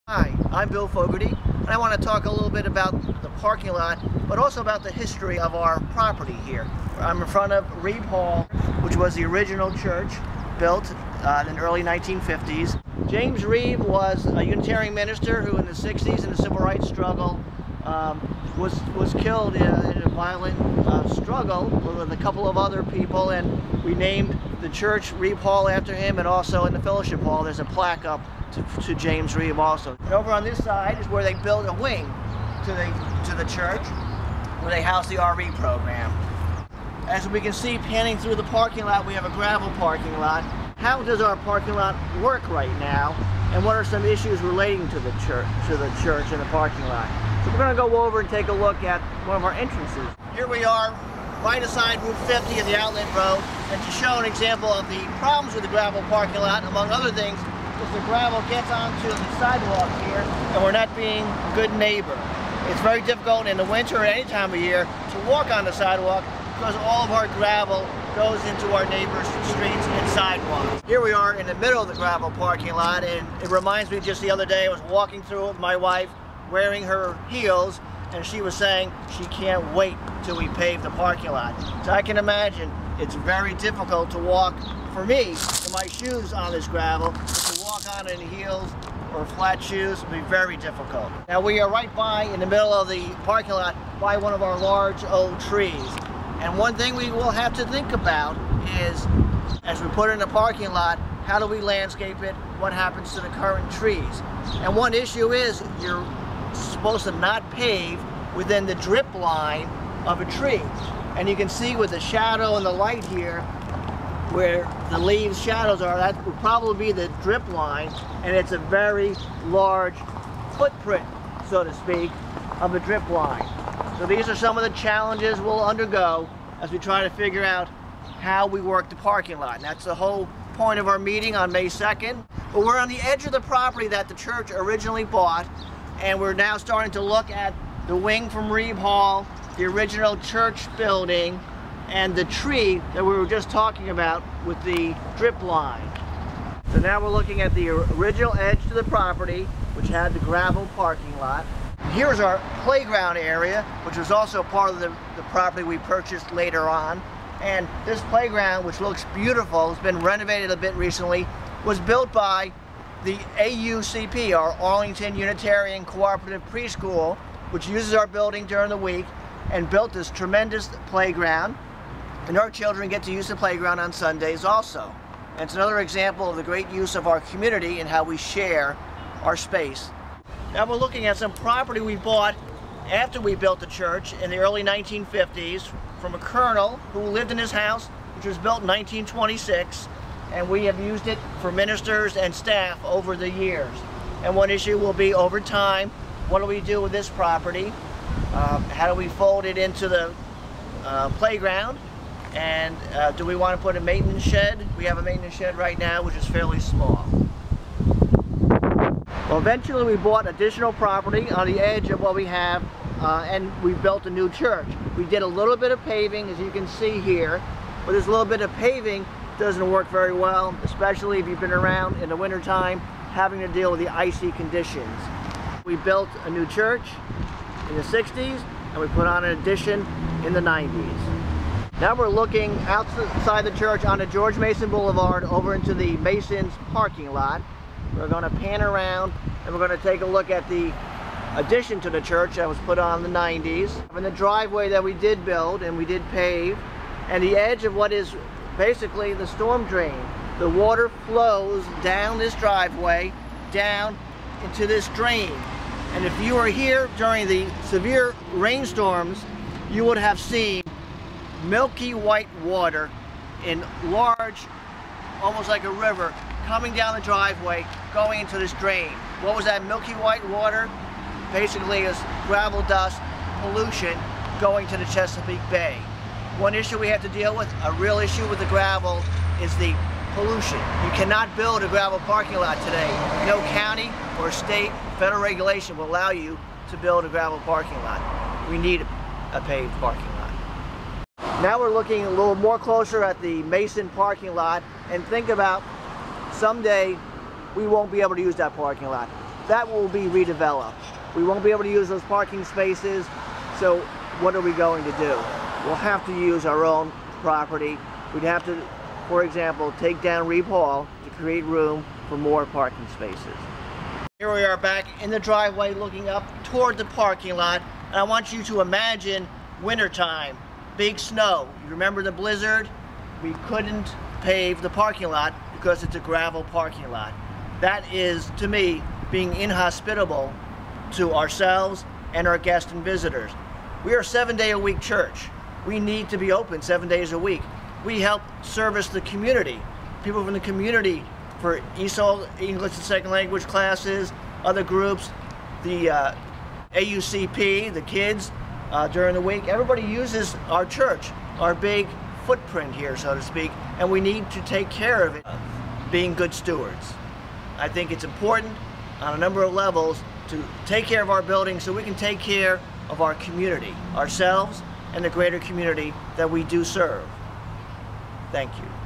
Hi, I'm Bill Fogarty, and I want to talk a little bit about the parking lot, but also about the history of our property here. I'm in front of Reeb Hall, which was the original church built in the early 1950s. James Reeb was a Unitarian minister who in the 60s in the civil rights struggle was killed in a violent struggle with a couple of other people, and we named the church Reeb Hall after him, and also in the fellowship hall there's a plaque up to James Reeb also. And over on this side is where they built a wing to the church where they house the RV program. As we can see panning through the parking lot, we have a gravel parking lot. How does our parking lot work right now, and what are some issues relating to the church and the parking lot? So we're going to go over and take a look at one of our entrances. Here we are right aside Route 50 at the outlet road, and to show an example of the problems with the gravel parking lot, among other things, is the gravel gets onto the sidewalk here and we're not being a good neighbor. It's very difficult in the winter or any time of year to walk on the sidewalk because all of our gravel goes into our neighbors' streets and sidewalks. Here we are in the middle of the gravel parking lot, and it reminds me, just the other day I was walking through it with my wife wearing her heels, and she was saying she can't wait till we pave the parking lot. So I can imagine it's very difficult to walk, for me, in my shoes on this gravel, but to walk on it in heels or flat shoes would be very difficult. Now we are right by, in the middle of the parking lot, by one of our large old trees. And one thing we will have to think about is, as we put it in the parking lot, how do we landscape it? What happens to the current trees? And one issue is you're supposed to not pave within the drip line of a tree. And you can see with the shadow and the light here, where the leaves shadows are, that would probably be the drip line, and it's a very large footprint, so to speak, of the drip line. So these are some of the challenges we'll undergo as we try to figure out how we work the parking lot. And that's the whole point of our meeting on May 2nd. But we're on the edge of the property that the church originally bought, and we're now starting to look at the wing from Reeb Hall, the original church building, and the tree that we were just talking about with the drip line. So now we're looking at the original edge to the property, which had the gravel parking lot. Here's our playground area, which was also part of the property we purchased later on. And this playground, which looks beautiful, has been renovated a bit recently, was built by the AUCP, our Arlington Unitarian Cooperative Preschool, which uses our building during the week, and built this tremendous playground. And our children get to use the playground on Sundays also. And it's another example of the great use of our community and how we share our space. Now we're looking at some property we bought after we built the church in the early 1950s from a colonel who lived in his house, which was built in 1926, and we have used it for ministers and staff over the years. And one issue will be, over time, what do we do with this property? How do we fold it into the playground? And do we want to put a maintenance shed? We have a maintenance shed right now, which is fairly small. Well, eventually we bought additional property on the edge of what we have, and we built a new church. We did a little bit of paving, as you can see here, but this little bit of paving doesn't work very well, especially if you've been around in the wintertime having to deal with the icy conditions. We built a new church in the 60s, and we put on an addition in the 90s. Now we're looking outside the church onto George Mason Boulevard over into the Masons parking lot. We're going to pan around and we're going to take a look at the addition to the church that was put on in the 90s. And the driveway that we did build and we did pave, and the edge of what is basically the storm drain. The water flows down this driveway, down into this drain. And if you were here during the severe rainstorms, you would have seen milky white water in large, almost like a river, coming down the driveway, going into this drain. What was that milky white water? Basically is gravel dust, pollution, going to the Chesapeake Bay. One issue we have to deal with, a real issue with the gravel, is the pollution. You cannot build a gravel parking lot today. No county or state, federal regulation will allow you to build a gravel parking lot. We need a paved parking lot. Now we're looking a little more closer at the Mason parking lot, and think about someday we won't be able to use that parking lot. that will be redeveloped. We won't be able to use those parking spaces, so what are we going to do? We'll have to use our own property. We'd have to, for example, take down Reeb Hall to create room for more parking spaces. Here we are back in the driveway looking up toward the parking lot, and I want you to imagine wintertime, big snow. You remember the blizzard? We couldn't pave the parking lot because it's a gravel parking lot. That is, to me, being inhospitable to ourselves and our guests and visitors. We are a 7-day-a-week church. We need to be open 7 days a week. We help service the community, people from the community, for ESOL, English as a Second Language classes, other groups, the AUCP, the kids, during the week. Everybody uses our church, our big footprint here, so to speak, and we need to take care of it, being good stewards. I think it's important on a number of levels to take care of our building so we can take care of our community, ourselves, and the greater community that we do serve. Thank you.